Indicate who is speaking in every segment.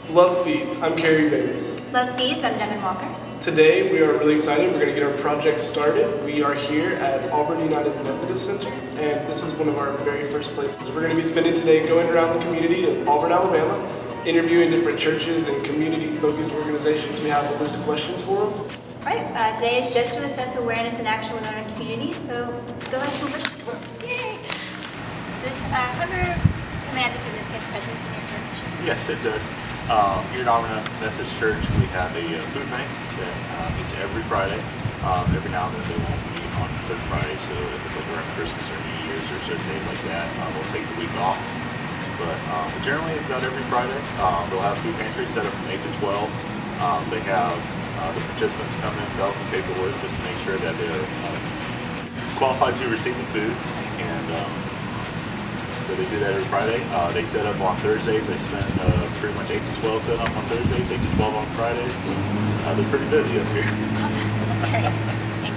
Speaker 1: Love Feeds. I'm Carrie Bates.
Speaker 2: Love Feeds. I'm Devin Walker.
Speaker 1: Today we are really excited. We're going to get our project started. We are here at Auburn United Methodist Center, and this is one of our very first places. We're going to be spending today going around the community of Auburn, Alabama, interviewing different churches and community-focused organizations. We have a list of questions for them.
Speaker 2: Right. Today is just to assess awareness and action within our community, so let's go ask some questions. Yay! Does hunger command a significant presence in your church?
Speaker 3: Yes, it does. Here at Auburn Methodist Church, we have a food bank that meets every Friday. Every now and then they won't meet on certain Fridays, so if it's like around Christmas or New Year's or certain days like that, we'll take the week off. But generally, about every Friday, they'll have a food pantry set up from 8 to 12. They have the participants come in, fill out some paperwork just to make sure that they're qualified to receive the food. And so they do that every Friday. They set up on Thursdays. They spend pretty much 8 to 12 set up on Thursdays, 8 to 12 on Fridays. So they're pretty busy up here.
Speaker 2: Awesome. That's great. Thank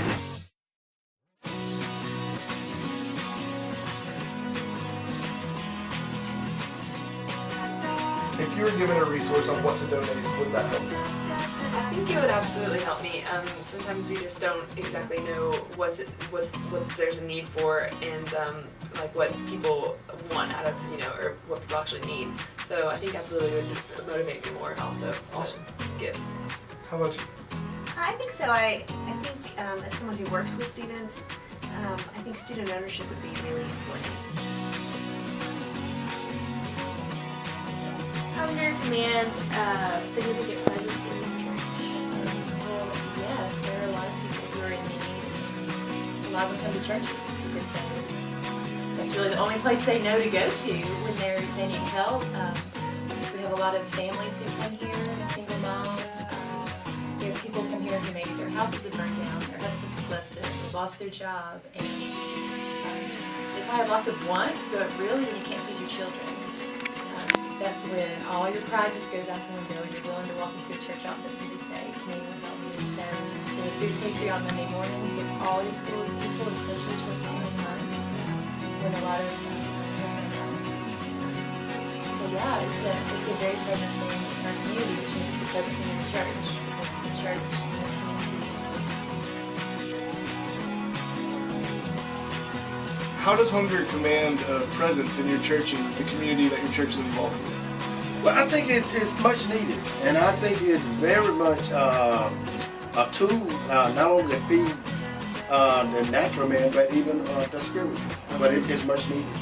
Speaker 2: you.
Speaker 1: If you were given a resource on what to donate, would that help you?
Speaker 4: I think it would absolutely help me. Sometimes we just don't exactly know what there's a need for, and like what people want out of, or what people actually need. So I think absolutely would motivate me more, and also give.
Speaker 1: How about you?
Speaker 5: I think so. I think as someone who works with students, I think student ownership would be really important.
Speaker 6: Hunger command significant presence in your church?
Speaker 7: Well, yes, there are a lot of people who are in need. A lot of them come to churches because that's really the only place they know to go to when they need help. We have a lot of families who come here, single moms. We have people come here who maybe their houses have burned down, their husbands have left them, they've lost their job, and they probably have lots of wants, but really when you can't feed your children, that's when all your pride just goes out the window and you're willing to walk into a church office and just say, can anyone help me? And so the food pantry on Monday mornings gets always full of people, especially towards the end of the month, when a lot of meals are done. So yeah, it's a very present thing in our community, which means it's a present thing in the church, because the church and the community.
Speaker 1: How does hunger command a presence in your church and the community that your church is involved with?
Speaker 8: Well, I think it's much needed, and I think it's very much a tool not only to feed the natural man, but even the spiritual. But it's much needed.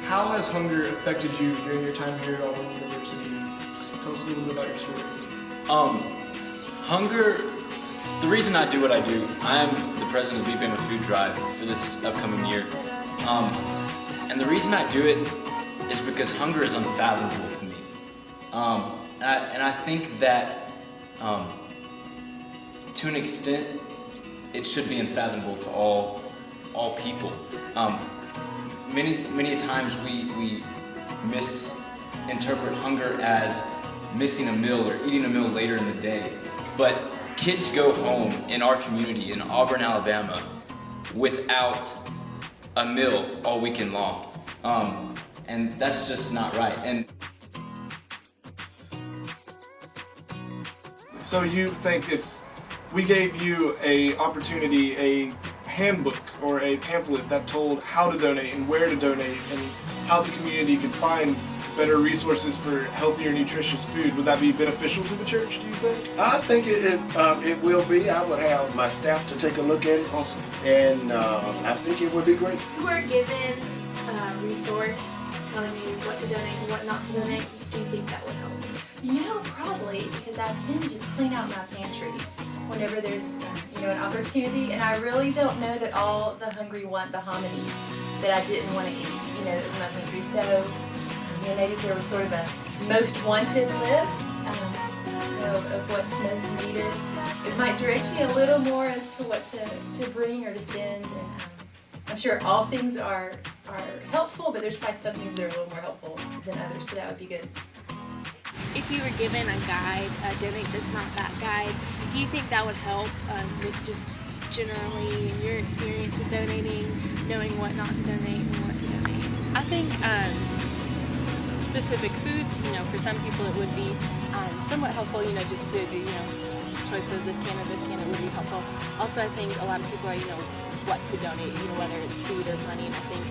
Speaker 1: How has hunger affected you during your time here at Auburn University? Just tell us a little bit about your story.
Speaker 9: Hunger. The reason I do what I do, I am the president of BBM Food Drive for this upcoming year. And the reason I do it is because hunger is unfathomable to me. And I think that to an extent, it should be unfathomable to all people. Many times we misinterpret hunger as missing a meal or eating a meal later in the day. But kids go home in our community in Auburn, Alabama, without a meal all weekend long. And that's just not right. And
Speaker 1: so you think if we gave you a opportunity, a handbook or a pamphlet that told how to donate and where to donate and how the community could find better resources for healthier, nutritious food, would that be beneficial to the church, do you think?
Speaker 8: I think it will be. I would have my staff to take a look at it.
Speaker 1: Awesome.
Speaker 8: And I think it would be great.
Speaker 6: If you were given a resource telling you what to donate and what not to donate, do you think that would help?
Speaker 7: Probably, because I tend to just clean out my pantry whenever there's an opportunity, and I really don't know that all the hungry want the hominy that I didn't want to eat, that was in my pantry. So maybe if there was sort of a most wanted list of what's most needed, it might direct me a little more as to what to bring or to send. And I'm sure all things are helpful, but there's probably some things that are a little more helpful than others, so that would be good.
Speaker 10: If you were given a guide, Donate This Not That guide, do you think that would help with just generally in your experience with donating, knowing what not to donate and what to donate? I think specific foods, for some people it would be somewhat helpful, just to, choice of this can or this can, it would be helpful. Also, I think a lot of people are, what to donate, whether it's food or money, and I think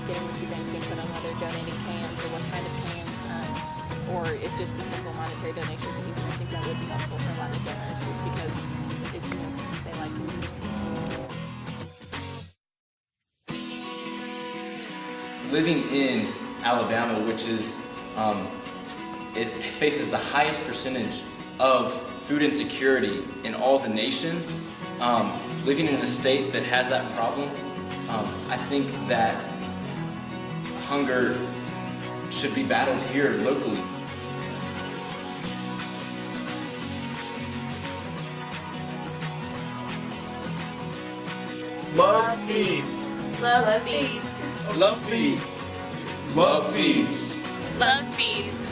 Speaker 10: getting with your bank's input on whether donating cans or what kind of cans, or if just a simple monetary donation is easy, I think that would be helpful for a lot of donors, just because it's, they like convenience.
Speaker 9: Living in Alabama, which is, it faces the highest percentage of food insecurity in all the nation. Living in a state that has that problem, I think that hunger should be battled here locally.
Speaker 1: Love feeds.
Speaker 6: Love feeds.
Speaker 8: Love feeds.
Speaker 9: Love feeds.
Speaker 10: Love feeds.